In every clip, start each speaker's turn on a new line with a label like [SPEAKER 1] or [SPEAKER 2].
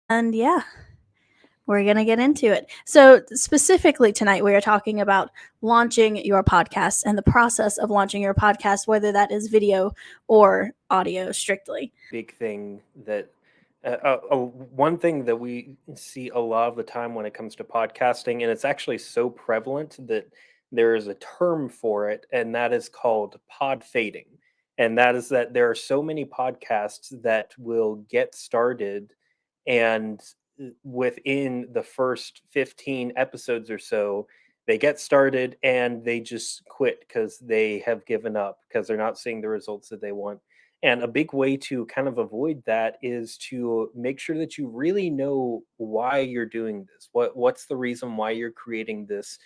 [SPEAKER 1] And yeah, we're going to get into it. So, specifically tonight, we are talking about launching your podcast and the process of launching your podcast, whether that is video or audio strictly.
[SPEAKER 2] Big thing that one thing that we see a lot of the time when it comes to podcasting, and it's actually so prevalent that there is a term for it, and that is called pod fading. And that is that there are so many podcasts that will get started, and within the first 15 episodes or so, they get started and they just quit because they have given up because they're not seeing the results that they want. And a big way to kind of avoid that is to make sure that you really know why you're doing this. What's the reason why you're creating this?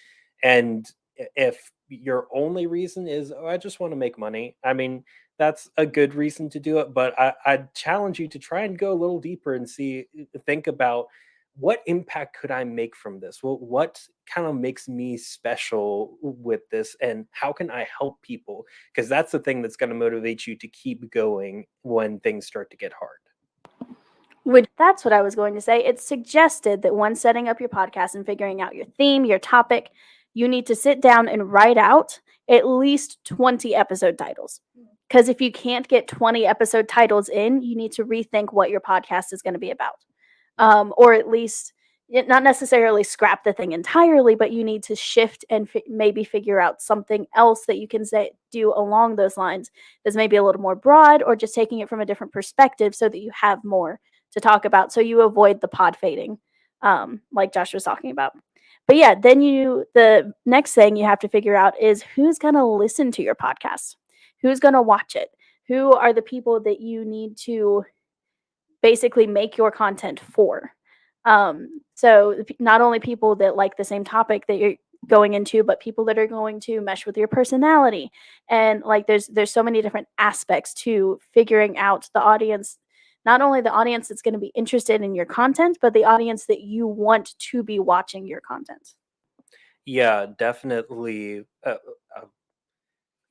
[SPEAKER 2] And if your only reason is, oh, I just want to make money, I mean, that's a good reason to do it. But I challenge you to try and go a little deeper and think about what impact could I make from this? What kind of makes me special with this, and how can I help people? Because that's the thing that's going to motivate you to keep going when things start to get hard.
[SPEAKER 1] Which that's what I was going to say. It's suggested that when setting up your podcast and figuring out your theme, your topic, you need to sit down and write out at least 20 episode titles. Because if you can't get 20 episode titles in, you need to rethink what your podcast is going to be about. Or at least not necessarily scrap the thing entirely, but you need to shift and maybe figure out something else that you can do along those lines that's maybe a little more broad, or just taking it from a different perspective so that you have more to talk about, so you avoid the pod fading, like Josh was talking about. But yeah, then the next thing you have to figure out is who's going to listen to your podcast, who's going to watch it, who are the people that you need to basically make your content for. So not only people that like the same topic that you're going into, but people that are going to mesh with your personality. And like there's so many different aspects to figuring out the audience, not only the audience that's going to be interested in your content, but the audience that you want to be watching your content.
[SPEAKER 2] Yeah, definitely.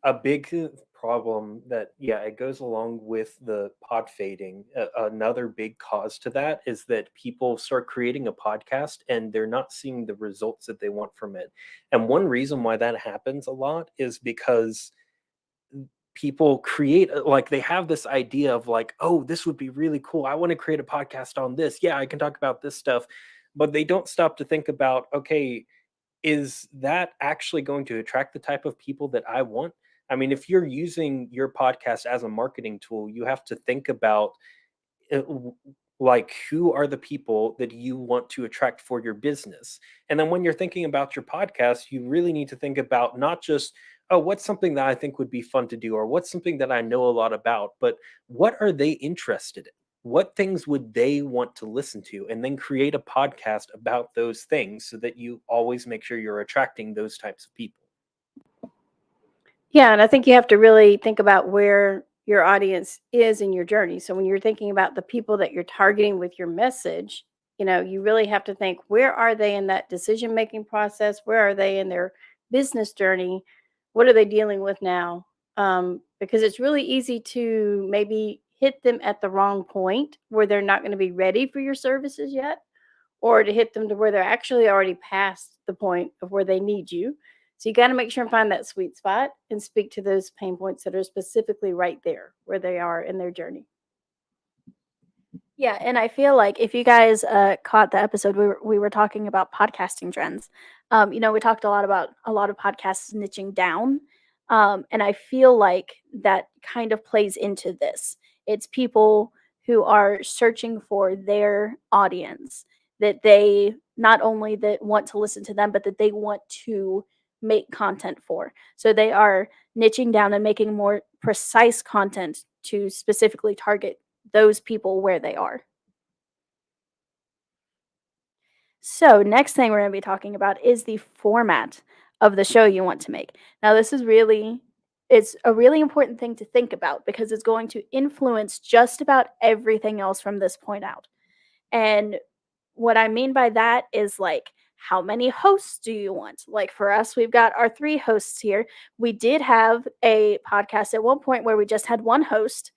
[SPEAKER 2] A big problem that, yeah, it goes along with the pod fading. Another big cause to that is that people start creating a podcast and they're not seeing the results that they want from it. And one reason why that happens a lot is because people create like they have this idea of like, oh, this would be really cool, I want to create a podcast on this, yeah, I can talk about this stuff. But they don't stop to think about, okay, is that actually going to attract the type of people that I want? I mean, if you're using your podcast as a marketing tool, you have to think about like, who are the people that you want to attract for your business. And then when you're thinking about your podcast, you really need to think about not just, oh, what's something that I think would be fun to do, or what's something that I know a lot about, but what are they interested in? What things would they want to listen to? And then create a podcast about those things so that you always make sure you're attracting those types of people.
[SPEAKER 3] Yeah, and I think you have to really think about where your audience is in your journey. So when you're thinking about the people that you're targeting with your message, you really have to think, where are they in that decision making process? Where are they in their business journey? What are they dealing with now? Because it's really easy to maybe hit them at the wrong point where they're not going to be ready for your services yet, or to hit them to where they're actually already past the point of where they need you. So you got to make sure and find that sweet spot and speak to those pain points that are specifically right there where they are in their journey.
[SPEAKER 1] Yeah, and I feel like if you guys caught the episode, we were talking about podcasting trends. We talked a lot about a lot of podcasts niching down, and I feel like that kind of plays into this. It's people who are searching for their audience, that they not only that want to listen to them, but that they want to make content for. So they are niching down and making more precise content to specifically target those people where they are. So, next thing we're going to be talking about is the format of the show you want to make. Now, it's a really important thing to think about because it's going to influence just about everything else from this point out. And what I mean by that is like, how many hosts do you want? Like for us, we've got our 3 hosts here. We did have a podcast at one point where we just had one host,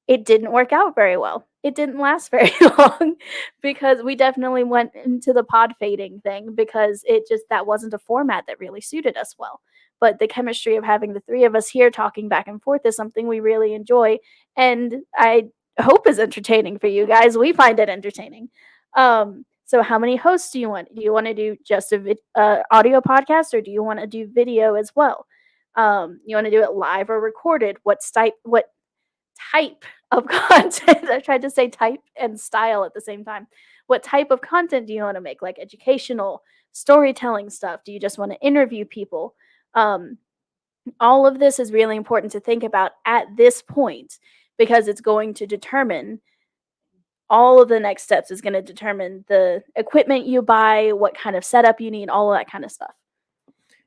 [SPEAKER 1] It didn't work out very well. It didn't last very long because we definitely went into the pod fading thing because that wasn't a format that really suited us well. But the chemistry of having the three of us here talking back and forth is something we really enjoy, and I hope is entertaining for you guys. We find it entertaining. So how many hosts do you want? Do you want to do just a audio podcast, or do you want to do video as well? You want to do it live or recorded? What type of content? I tried to say type and style at the same time. What type of content do you want to make? Like educational, storytelling stuff? Do you just want to interview people? All of this is really important to think about at this point because it's going to determine all of the next steps is going to determine the equipment you buy, what kind of setup you need, all of that kind of stuff.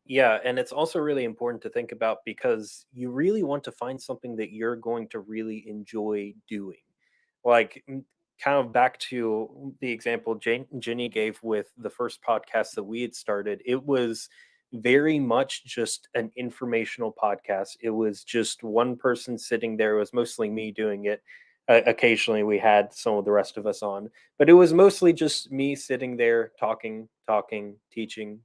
[SPEAKER 2] Yeah, and it's also really important to think about because you really want to find something that you're going to really enjoy doing. Like, kind of back to the example Jenny gave with the first podcast that we had started, it was very much just an informational podcast. It was just one person sitting there. It was mostly me doing it. Occasionally, we had some of the rest of us on, but it was mostly just me sitting there talking, teaching,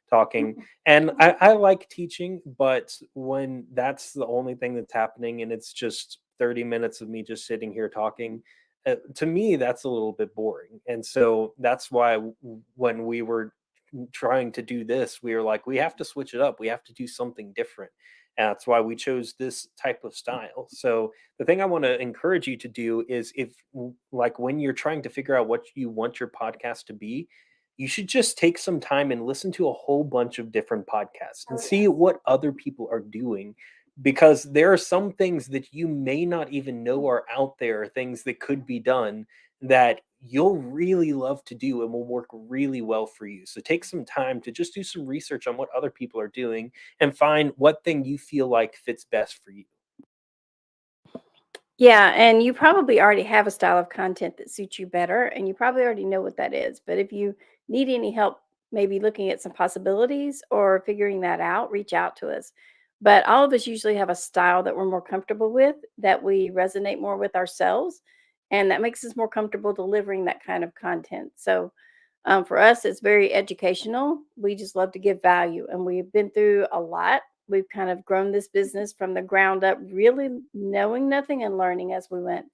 [SPEAKER 2] talking. And I like teaching, but when that's the only thing that's happening and it's just 30 minutes of me just sitting here talking, to me, that's a little bit boring. And so that's why when we were trying to do this, we were like, we have to switch it up. We have to do something different. And that's why we chose this type of style. So the thing I want to encourage you to do is like when you're trying to figure out what you want your podcast to be, you should just take some time and listen to a whole bunch of different podcasts and see what other people are doing, because there are some things that you may not even know are out there, things that could be done that you'll really love to do and will work really well for you. So take some time to just do some research on what other people are doing and find what thing you feel like fits best for you.
[SPEAKER 3] Yeah, and you probably already have a style of content that suits you better, and you probably already know what that is. But if you need any help, maybe looking at some possibilities or figuring that out, reach out to us. But all of us usually have a style that we're more comfortable with, that we resonate more with ourselves, and that makes us more comfortable delivering that kind of content. So for us, it's very educational. We just love to give value, and we've been through a lot. We've kind of grown this business from the ground up, really knowing nothing and learning as we went.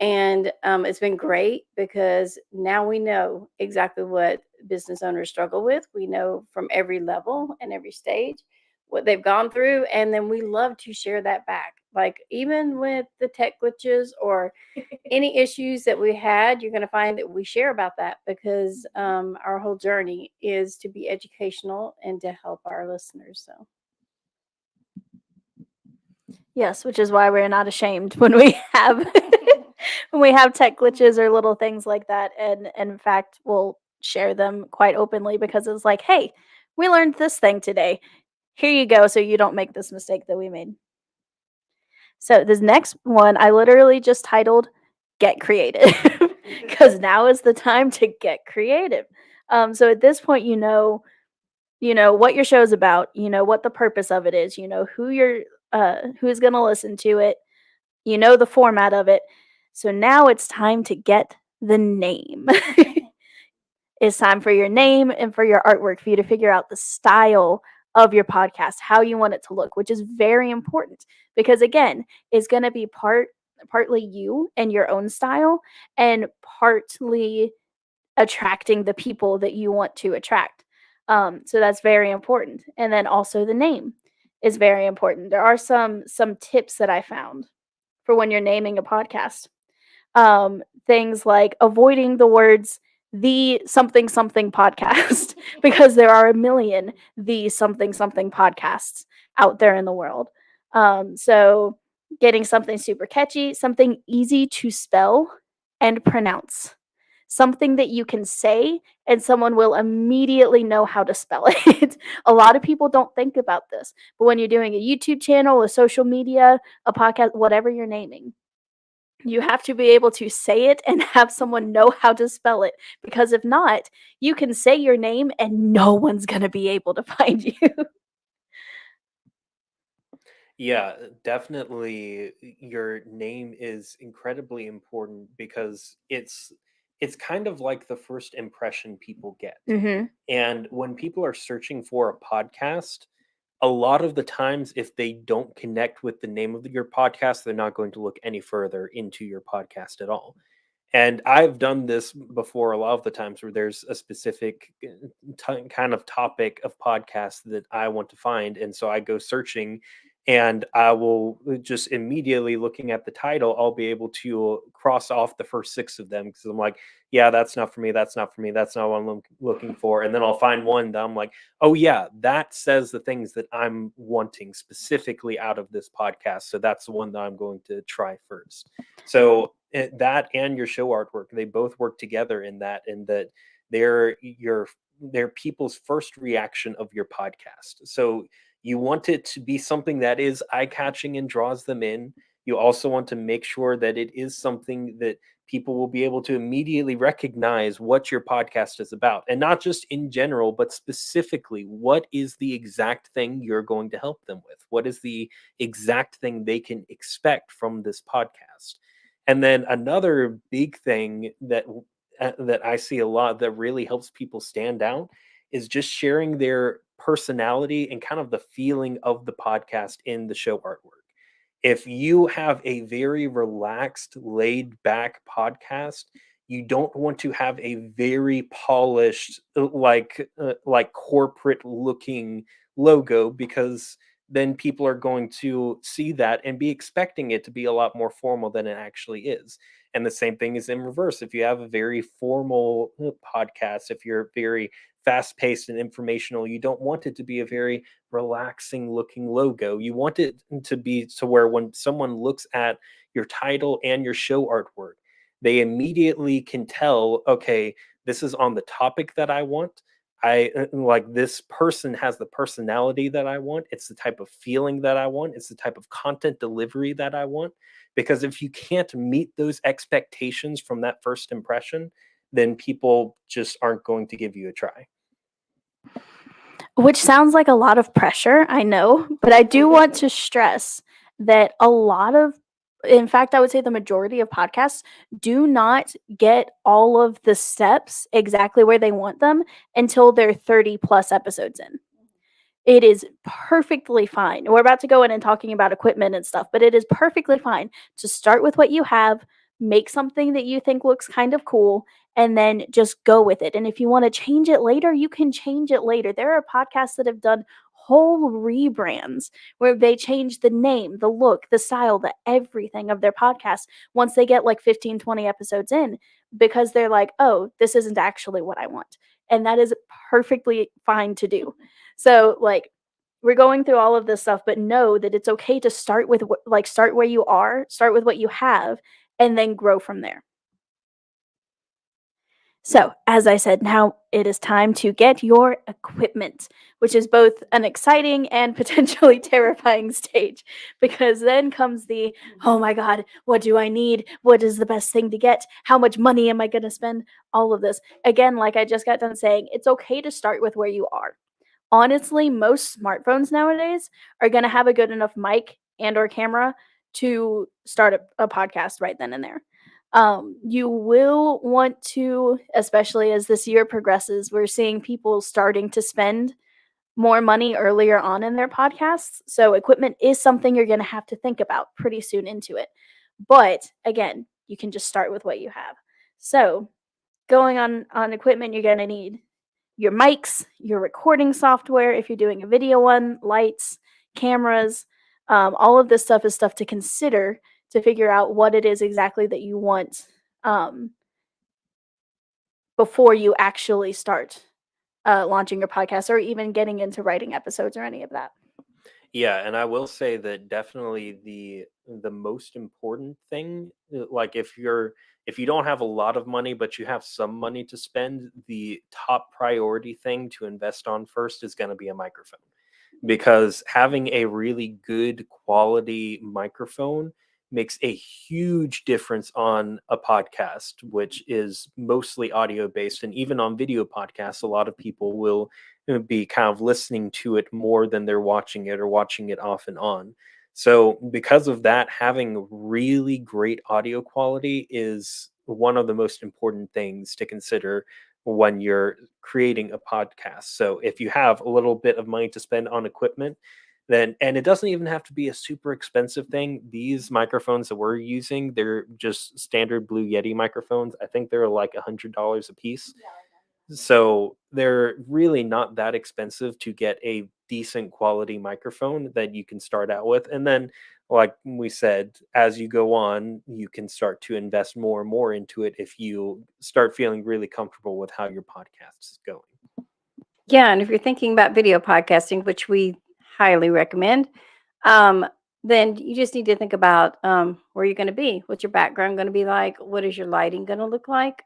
[SPEAKER 3] And it's been great because now we know exactly what business owners struggle with. We know from every level and every stage what they've gone through. And then we love to share that back. Like even with the tech glitches or any issues that we had, you're going to find that we share about that because our whole journey is to be educational and to help our listeners. So.
[SPEAKER 1] Yes, which is why we're not ashamed when we have when we have tech glitches or little things like that, and in fact, we'll share them quite openly because it's like, hey, we learned this thing today. Here you go, so you don't make this mistake that we made. So this next one, I literally just titled "Get Creative" because now is the time to get creative. So at this point, you know what your show is about. You know what the purpose of it is. You know who's going to listen to it. You know the format of it. So now it's time to get the name. It's time for your name and for your artwork, for you to figure out the style of your podcast, how you want it to look, which is very important because again, it's going to be partly you and your own style and partly attracting the people that you want to attract. So that's very important. And then also the name is very important. There are some tips that I found for when you're naming a podcast. Things like avoiding the words the something something podcast because there are a million the something something podcasts out there in the world. So getting something super catchy, something easy to spell and pronounce. Something that you can say and someone will immediately know how to spell it. A lot of people don't think about this, but when you're doing a YouTube channel, a social media, a podcast, whatever you're naming, you have to be able to say it and have someone know how to spell it, because if not, you can say your name and no one's going to be able to find you.
[SPEAKER 2] Yeah, definitely your name is incredibly important because it's kind of like the first impression people get.
[SPEAKER 1] Mhm.
[SPEAKER 2] And when people are searching for a podcast, a lot of the times if they don't connect with the name of your podcast, they're not going to look any further into your podcast at all. And I've done this before a lot of the times where there's a specific kind of topic of podcast that I want to find. And so I go searching and I will just immediately looking at the title, I'll be able to cross off the first six of them because I'm like, yeah, that's not for me. That's not for me. That's not what I'm looking for. And then I'll find one that I'm like, oh, yeah, that says the things that I'm wanting specifically out of this podcast. So that's the one that I'm going to try first. So that and your show artwork, they both work together in that they're people's first reaction of your podcast. So you want it to be something that is eye-catching and draws them in. You also want to make sure that it is something that people will be able to immediately recognize what your podcast is about. And not just in general, but specifically, what is the exact thing you're going to help them with? What is the exact thing they can expect from this podcast? And then another big thing that I see a lot that really helps people stand out is just sharing their personality and kind of the feeling of the podcast in the show artwork. If you have a very relaxed, laid back podcast, you don't want to have a very polished, like corporate looking logo because then people are going to see that and be expecting it to be a lot more formal than it actually is. And the same thing is in reverse. If you have a very formal podcast, if you're very fast paced and informational, you don't want it to be a very relaxing looking logo. You want it to be to where when someone looks at your title and your show artwork, they immediately can tell, okay, this is on the topic that I want. I like this person has the personality that I want. It's the type of feeling that I want. It's the type of content delivery that I want. Because if you can't meet those expectations from that first impression, then people just aren't going to give you a try.
[SPEAKER 1] Which sounds like a lot of pressure, I know, but I do want to stress that a lot of, in fact, I would say the majority of podcasts do not get all of the steps exactly where they want them until they're 30 plus episodes in. It is perfectly fine. We're about to go in and talking about equipment and stuff, but it is perfectly fine to start with what you have, make something that you think looks kind of cool, and then just go with it. And if you want to change it later, you can change it later. There are podcasts that have done whole rebrands where they change the name, the look, the style, the everything of their podcast once they get like 15, 20 episodes in because they're like, oh, this isn't actually what I want. And that is perfectly fine to do. So, like, we're going through all of this stuff, but know that it's okay to start with start where you are, start with what you have, and then grow from there. So, as I said, now it is time to get your equipment, which is both an exciting and potentially terrifying stage because then comes the, oh my God, what do I need? What is the best thing to get? How much money am I going to spend? All of this. Again, like I just got done saying, it's okay to start with where you are. Honestly, most smartphones nowadays are going to have a good enough mic and or camera to start a podcast right then and there. You will want to, especially as this year progresses, we're seeing people starting to spend more money earlier on in their podcasts. So equipment is something you're going to have to think about pretty soon into it. But again, you can just start with what you have. So going on equipment, you're going to need your mics, your recording software, if you're doing a video one, lights, cameras, all of this stuff is stuff to consider to figure out what it is exactly that you want um, before you actually start launching your podcast or even getting into writing episodes or any of that.
[SPEAKER 2] Yeah, and I will say that definitely the most important thing, like if you don't have a lot of money but you have some money to spend, the top priority thing to invest on first is going to be a microphone. Because having a really good quality microphone makes a huge difference on a podcast, which is mostly audio based. And even on video podcasts, a lot of people will be kind of listening to it more than they're watching it or watching it off and on. So because of that, having really great audio quality is one of the most important things to consider when you're creating a podcast. So if you have a little bit of money to spend on equipment, then, and it doesn't even have to be a super expensive thing. These microphones that we're using, they're just standard Blue Yeti microphones. I think they're like $100 a piece. So they're really not that expensive to get a decent quality microphone that you can start out with. And then, like we said, as you go on, you can start to invest more and more into it if you start feeling really comfortable with how your podcast is going.
[SPEAKER 3] Yeah, and if you're thinking about video podcasting, which we highly recommend, um, then you just need to think about where you're going to be. What's your background going to be like? What is your lighting going to look like?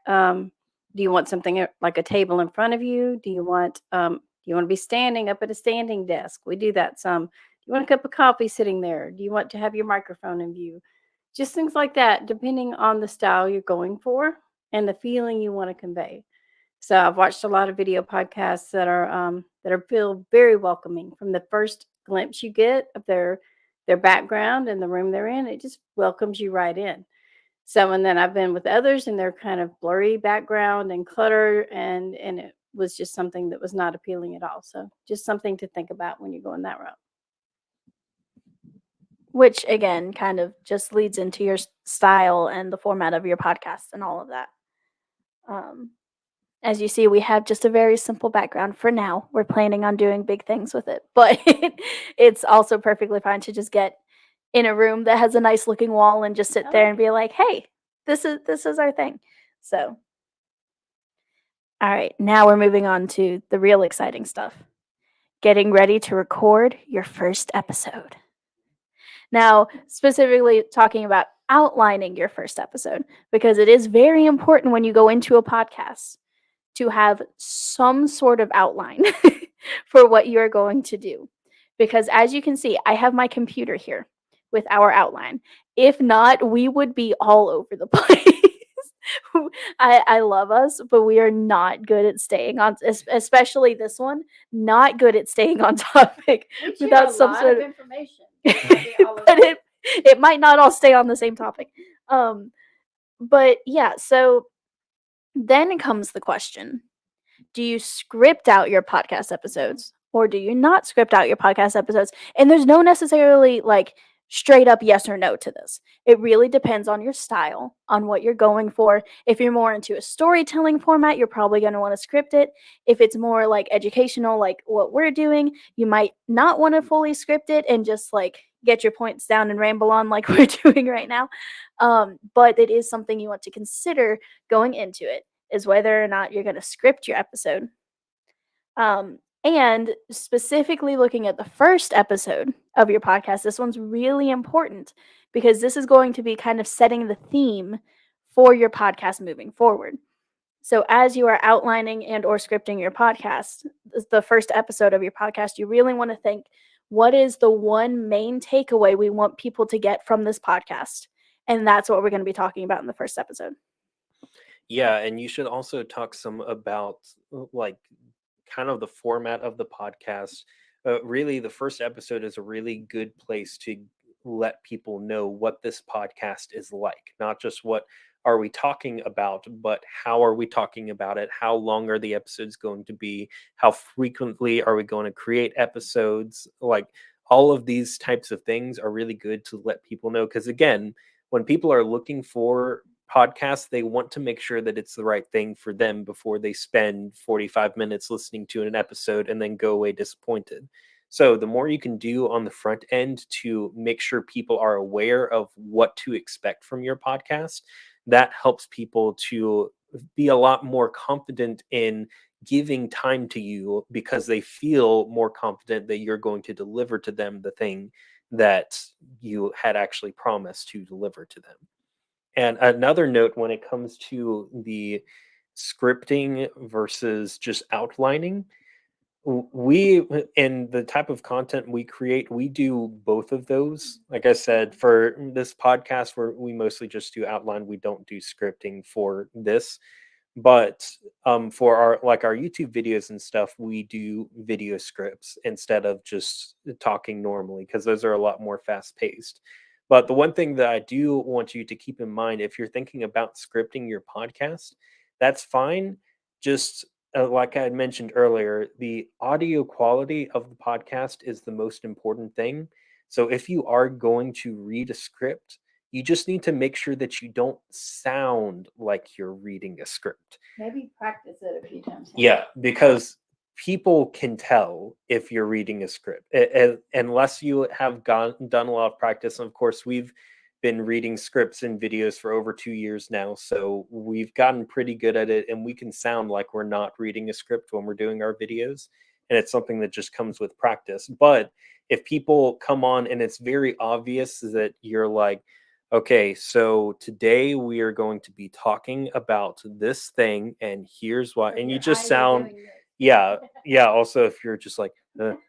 [SPEAKER 3] Do you want something like a table in front of you? Do you want to be standing up at a standing desk? We do that some. Do you want a cup of coffee sitting there? Do you want to have your microphone in view? Just things like that, depending on the style you're going for and the feeling you want to convey. So I've watched a lot of video podcasts that are feel very welcoming from the first glimpse you get of their background and the room they're in. It just welcomes you right in. So and then I've been with others and they're kind of blurry background and clutter and it was just something that was not appealing at all. So just something to think about when you're going that route.
[SPEAKER 1] Which again kind of just leads into your style and the format of your podcast and all of that. Um, as you see, we have just a very simple background for now. We're planning on doing big things with it, but it's also perfectly fine to just get in a room that has a nice looking wall and just sit there and be like, "Hey, this is our thing." So, all right, now we're moving on to the real exciting stuff. Getting ready to record your first episode. Now, specifically talking about outlining your first episode, because it is very important when you go into a podcast to have some sort of outline for what you're going to do. Because as you can see, I have my computer here with our outline. If not, we would be all over the place. I love us, but we are not good at staying on, especially this one, not good at staying on topic without some sort of
[SPEAKER 3] information.
[SPEAKER 1] but it might not all stay on the same topic. But yeah, so then comes the question: do you script out your podcast episodes or do you not script out your podcast episodes? And there's no necessarily like straight up yes or no to this. It really depends on your style, on what you're going for. If you're more into a storytelling format, you're probably going to want to script it. If it's more like educational, like what we're doing, you might not want to fully script it and just like get your points down and ramble on like we're doing right now. But it is something you want to consider going into it, is whether or not you're going to script your episode. And specifically looking at the first episode of your podcast, this one's really important because this is going to be kind of setting the theme for your podcast moving forward. So as you are outlining and or scripting your podcast, the first episode of your podcast, you really want to think, what is the one main takeaway we want people to get from this podcast? And that's what we're going to be talking about in the first episode.
[SPEAKER 2] Yeah, and you should also talk some about like kind of the format of the podcast. Really, the first episode is a really good place to let people know what this podcast is like, not just what are we talking about, but how are we talking about it? How long are the episodes going to be? How frequently are we going to create episodes? Like all of these types of things are really good to let people know. Because again, when people are looking for podcasts, they want to make sure that it's the right thing for them before they spend 45 minutes listening to an episode and then go away disappointed. So the more you can do on the front end to make sure people are aware of what to expect from your podcast, that helps people to be a lot more confident in giving time to you because they feel more confident that you're going to deliver to them the thing that you had actually promised to deliver to them. And another note when it comes to the scripting versus just outlining, we in the type of content we create, we do both of those. Like I said, for this podcast, where we mostly just do outline, we don't do scripting for this. But for our YouTube videos and stuff, we do video scripts instead of just talking normally because those are a lot more fast paced. But the one thing that I do want you to keep in mind, if you're thinking about scripting your podcast, that's fine. Just like I had mentioned earlier, the audio quality of the podcast is the most important thing. So if you are going to read a script, you just need to make sure that you don't sound like you're reading a script.
[SPEAKER 3] Maybe practice it a few times.
[SPEAKER 2] Yeah, because people can tell if you're reading a script unless you have done a lot of practice. And of course, we've been reading scripts and videos for over 2 years now, so we've gotten pretty good at it, and we can sound like we're not reading a script when we're doing our videos. And it's something that just comes with practice. But if people come on and it's very obvious that you're like, okay, so today we are going to be talking about this thing, and here's why. And you just sound, yeah, yeah. Also, if you're just like, like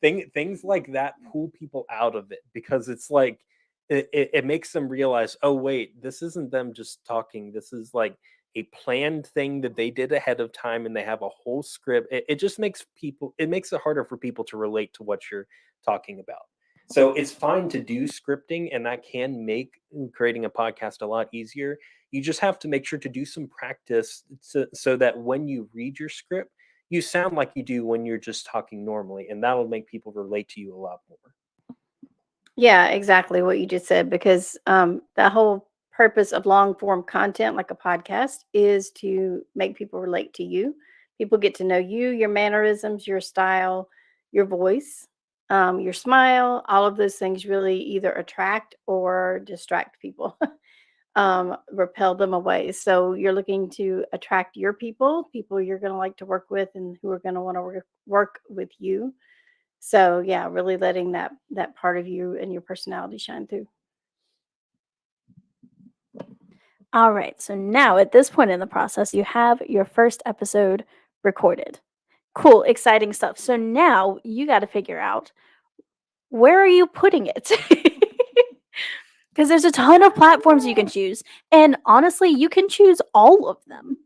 [SPEAKER 2] things like that pull people out of it because it's like it makes them realize, oh wait, this isn't them just talking. This is like a planned thing that they did ahead of time, and they have a whole script. It just makes people. It makes it harder for people to relate to what you're talking about. So it's fine to do scripting, and that can make creating a podcast a lot easier. You just have to make sure to do some practice so that when you read your script, you sound like you do when you're just talking normally, and that'll make people relate to you a lot more.
[SPEAKER 3] Yeah, exactly what you just said, because the whole purpose of long form content like a podcast is to make people relate to you. People get to know you, your mannerisms, your style, your voice, your smile. All of those things really either attract or distract people, repel them away. So you're looking to attract your people you're going to like to work with and who are going to want to work with you. So yeah, really letting that part of you and your personality shine through.
[SPEAKER 1] All right. So now at this point in the process, you have your first episode recorded. Cool, exciting stuff. So now you got to figure out, where are you putting it? Because there's a ton of platforms you can choose. And honestly, you can choose all of them.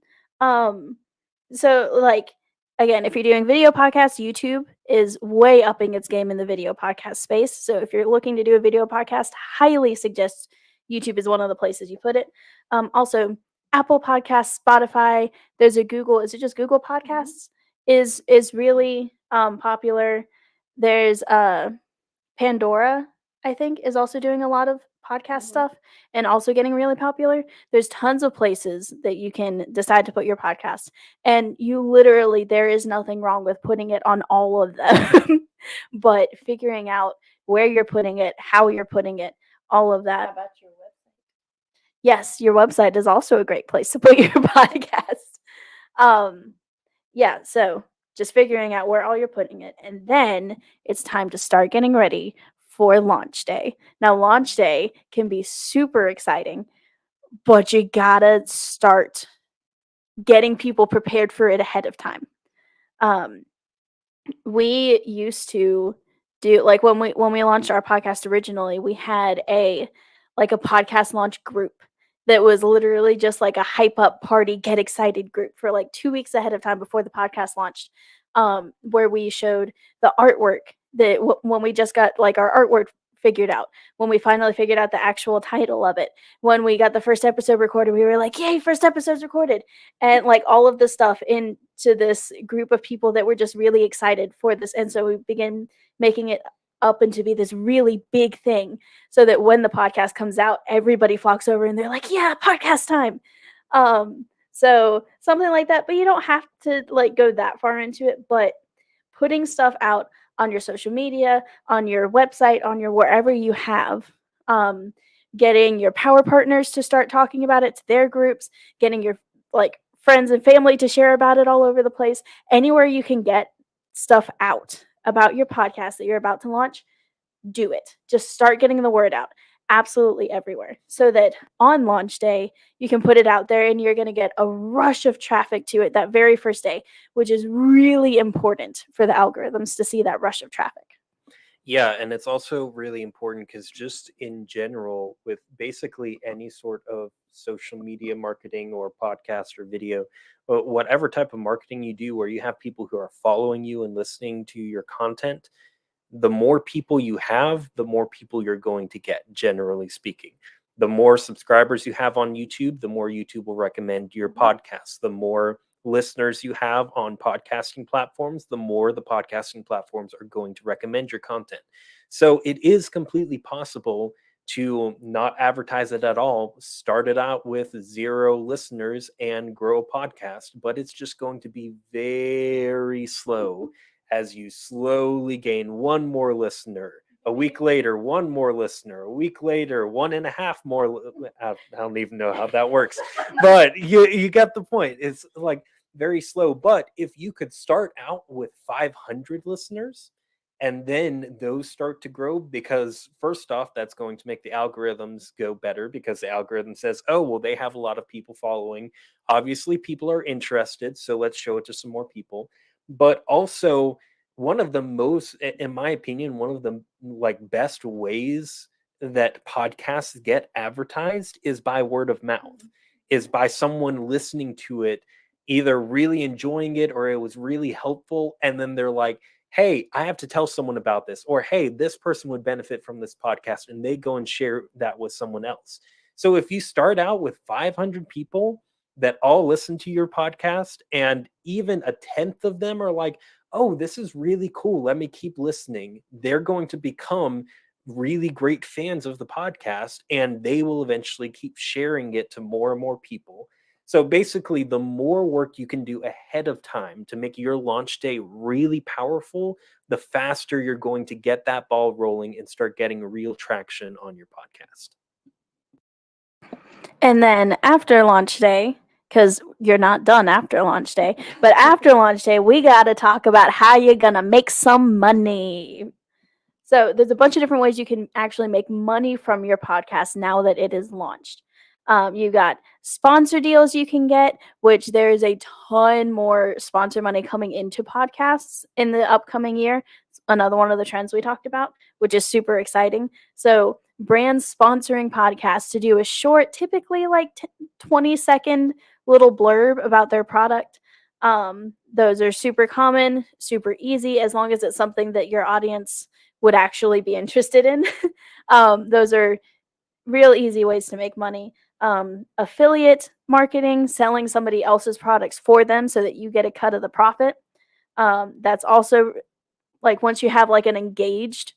[SPEAKER 1] So like, again, if you're doing video podcasts, YouTube is way upping its game in the video podcast space. So if you're looking to do a video podcast, highly suggest YouTube is one of the places you put it. Also, Apple Podcasts, Spotify, there's a Google, is it just Google Podcasts? Is really popular. There's Pandora, I think, is also doing a lot of podcast stuff and also getting really popular. There's tons of places that you can decide to put your podcast. And you literally, there is nothing wrong with putting it on all of them. But figuring out where you're putting it, how you're putting it, all of that.
[SPEAKER 3] How about your website?
[SPEAKER 1] Yes, your website is also a great place to put your podcast. Yeah, so just figuring out where all you're putting it. And then it's time to start getting ready for launch day. Now, launch day can be super exciting, but you gotta start getting people prepared for it ahead of time. We used to do, like, when we launched our podcast originally, we had a podcast launch group that was literally just like a hype up party, get excited group for like 2 weeks ahead of time before the podcast launched, where we showed the artwork that when we just got like our artwork figured out, when we finally figured out the actual title of it, when we got the first episode recorded, we were like, yay, first episode's recorded. And like all of the stuff into this group of people that were just really excited for this. And so we began making it up into be this really big thing, so that when the podcast comes out, everybody flocks over and they're like, yeah, podcast time. So something like that, but you don't have to like go that far into it. But putting stuff out on your social media, on your website, on your wherever you have, getting your power partners to start talking about it to their groups, getting your like friends and family to share about it all over the place, anywhere you can get stuff out about your podcast that you're about to launch, do it. Just start getting the word out absolutely everywhere, so that on launch day you can put it out there and you're going to get a rush of traffic to it that very first day, which is really important for the algorithms to see that rush of traffic.
[SPEAKER 2] Yeah, and it's also really important because just in general, with basically any sort of social media marketing or podcast or video, whatever type of marketing you do, where you have people who are following you and listening to your content, the more people you have, the more people you're going to get, generally speaking. The more subscribers you have on YouTube, the more YouTube will recommend your podcast. The more listeners you have on podcasting platforms, the more the podcasting platforms are going to recommend your content. So it is completely possible to not advertise it at all, start it out with 0 listeners and grow a podcast, but it's just going to be very slow as you slowly gain one more listener. A week later, one more listener. A week later, 1.5 more. I don't even know how that works, but you get the point. It's like very slow. But if you could start out with 500 listeners, and then those start to grow, because first off, that's going to make the algorithms go better, because the algorithm says, oh, well, they have a lot of people following. Obviously, people are interested, so let's show it to some more people. But also, one of the most, in my opinion, one of the like best ways that podcasts get advertised is by word of mouth, is by someone listening to it, either really enjoying it or it was really helpful, and then they're like, hey, I have to tell someone about this, or hey, this person would benefit from this podcast, and they go and share that with someone else. So if you start out with 500 people that all listen to your podcast, and even a tenth of them are like, oh, this is really cool, let me keep listening, they're going to become really great fans of the podcast, and they will eventually keep sharing it to more and more people. So basically, the more work you can do ahead of time to make your launch day really powerful, the faster you're going to get that ball rolling and start getting real traction on your podcast.
[SPEAKER 1] And then after launch day, because you're not done after launch day, but after launch day, we got to talk about how you're going to make some money. So there's a bunch of different ways you can actually make money from your podcast now that it is launched. You got sponsor deals you can get, which there's a ton more sponsor money coming into podcasts in the upcoming year. Another one of the trends we talked about, which is super exciting. So brands sponsoring podcasts to do a short, typically like 20-second little blurb about their product. Those are super common, super easy, as long as it's something that your audience would actually be interested in. Those are real easy ways to make money. Affiliate marketing, selling somebody else's products for them so that you get a cut of the profit. That's also, like, once you have like an engaged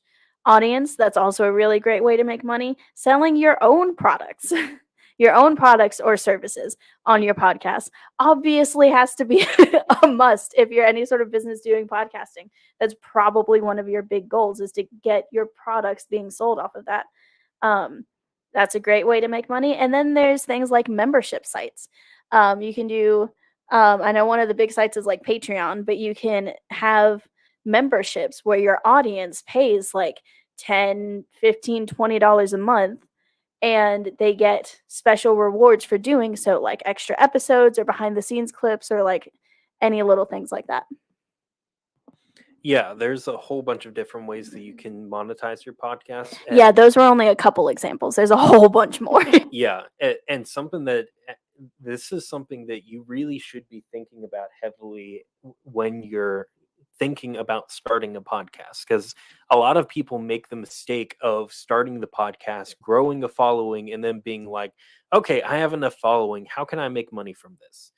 [SPEAKER 1] audience, that's also a really great way to make money. Selling your own products. Your own products or services on your podcast obviously has to be a must if you're any sort of business doing podcasting. That's probably one of your big goals, is to get your products being sold off of that. That's a great way to make money. And then there's things like membership sites. You can do, I know one of the big sites is like Patreon, but you can have memberships where your audience pays like $10, $15, $20 a month, and they get special rewards for doing so, like extra episodes or behind the scenes clips or like any little things like that.
[SPEAKER 2] Yeah, there's a whole bunch of different ways that you can monetize your podcast.
[SPEAKER 1] Yeah, those were only a couple examples. There's a whole bunch more.
[SPEAKER 2] Yeah, and something that this is something that you really should be thinking about heavily when you're thinking about starting a podcast, because a lot of people make the mistake of starting the podcast, growing a following, and then being like, okay, I have enough following, how can I make money from this?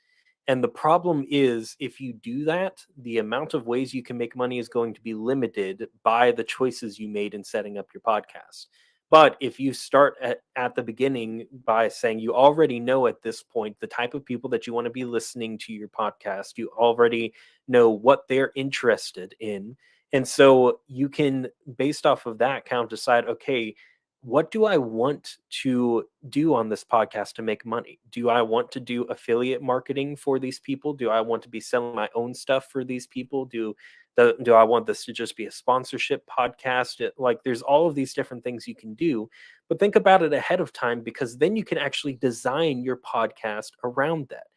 [SPEAKER 2] And the problem is, if you do that, the amount of ways you can make money is going to be limited by the choices you made in setting up your podcast. But if you start at the beginning by saying you already know at this point the type of people that you want to be listening to your podcast, you already know what they're interested in. And so you can, based off of that, kind of decide, okay, what do I want to do on this podcast to make money? Do I want to do affiliate marketing for these people? Do I want to be selling my own stuff for these people? Do I want this to just be a sponsorship podcast? Like, there's all of these different things you can do, but think about it ahead of time, because then you can actually design your podcast around that.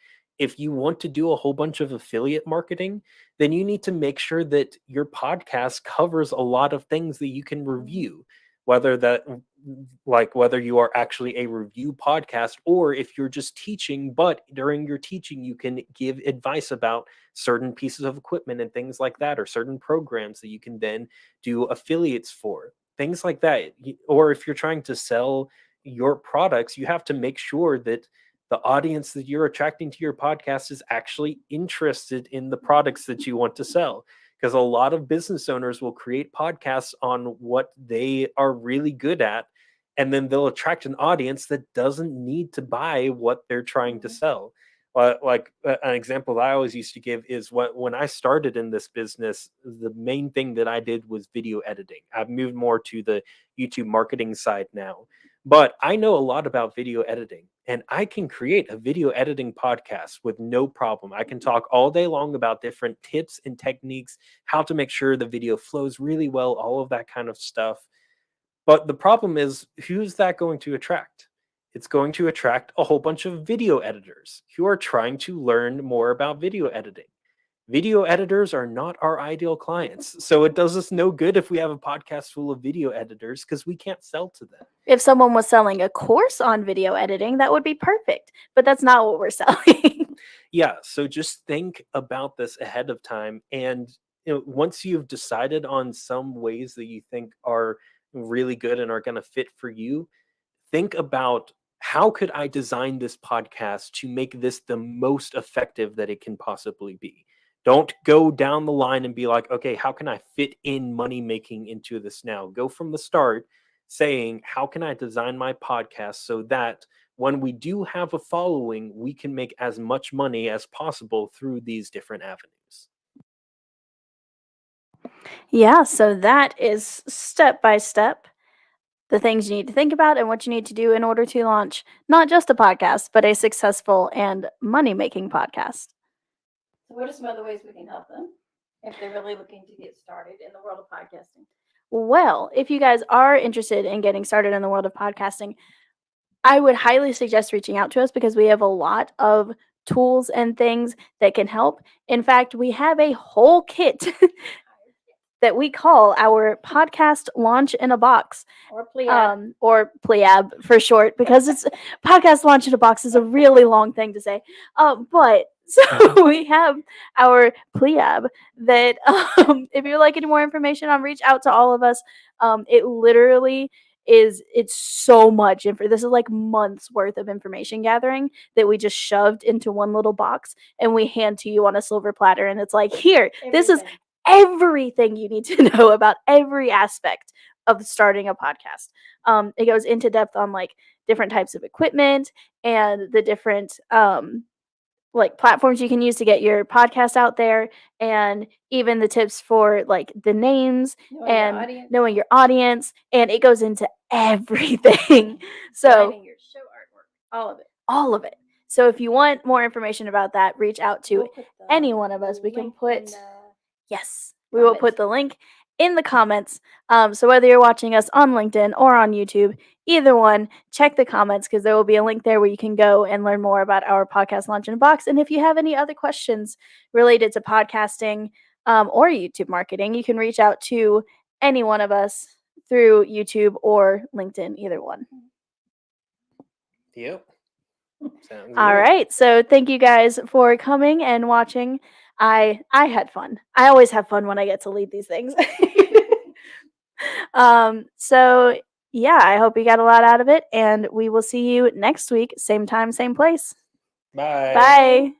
[SPEAKER 2] If you want to do a whole bunch of affiliate marketing, then you need to make sure that your podcast covers a lot of things that you can review, whether that like whether you are actually a review podcast or if you're just teaching, but during your teaching you can give advice about certain pieces of equipment and things like that, or certain programs that you can then do affiliates for, things like that. Or if you're trying to sell your products, you have to make sure that the audience that you're attracting to your podcast is actually interested in the products that you want to sell. Because a lot of business owners will create podcasts on what they are really good at, and then they'll attract an audience that doesn't need to buy what they're trying to sell. An example that I always used to give is when I started in this business, the main thing that I did was video editing. I've moved more to the YouTube marketing side now, but I know a lot about video editing, and I can create a video editing podcast with no problem. I can talk all day long about different tips and techniques, how to make sure the video flows really well, all of that kind of stuff. But the problem is, who's that going to attract? It's going to attract a whole bunch of video editors who are trying to learn more about video editing. Video editors are not our ideal clients. So it does us no good if we have a podcast full of video editors because we can't sell to them.
[SPEAKER 1] If someone was selling a course on video editing, that would be perfect. But that's not what we're selling.
[SPEAKER 2] Yeah, so just think about this ahead of time. And once you've decided on some ways that you think are really good and are going to fit for you, think about, how could I design this podcast to make this the most effective that it can possibly be? Don't go down the line and be like, okay, how can I fit in money making into this now? Go from the start saying, how can I design my podcast so that when we do have a following, we can make as much money as possible through these different avenues?
[SPEAKER 1] Yeah, so that is step by step the things you need to think about and what you need to do in order to launch not just a podcast, but a successful and money-making podcast.
[SPEAKER 3] So what are some other ways we can help them if they're really looking to get started in the world of podcasting?
[SPEAKER 1] Well, if you guys are interested in getting started in the world of podcasting, I would highly suggest reaching out to us because we have a lot of tools and things that can help. In fact, we have a whole kit that we call our podcast launch in a box, or Pliab for short, because it's podcast launch in a box is a really long thing to say. But so we have our Pliab that if you'd like any more information on, reach out to all of us. It literally it's so much info. This is like months worth of information gathering that we just shoved into one little box and we hand to you on a silver platter, and it's like, here, this is everything you need to know about every aspect of starting a podcast. It goes into depth on like different types of equipment and the different like platforms you can use to get your podcast out there, and even the tips for like the names and knowing your audience, and it goes into everything. So
[SPEAKER 3] Designing your show artwork, all of it.
[SPEAKER 1] all of it. So if you want more information about that, reach out to
[SPEAKER 3] We'll put the
[SPEAKER 1] any one of us. We can
[SPEAKER 3] link
[SPEAKER 1] put
[SPEAKER 3] in the
[SPEAKER 1] yes, we will
[SPEAKER 3] comments.
[SPEAKER 1] put the link in the comments. So whether you're watching us on LinkedIn or on YouTube, either one, check the comments because there will be a link there where you can go and learn more about our podcast launch in a box. And if you have any other questions related to podcasting or YouTube marketing, you can reach out to any one of us through YouTube or LinkedIn, either one.
[SPEAKER 2] Yep. Sounds
[SPEAKER 1] All
[SPEAKER 2] good.
[SPEAKER 1] right. So thank you guys for coming and watching. I had fun. I always have fun when I get to lead these things. So yeah, I hope you got a lot out of it, and we will see you next week, same time, same place.
[SPEAKER 2] Bye.
[SPEAKER 1] Bye.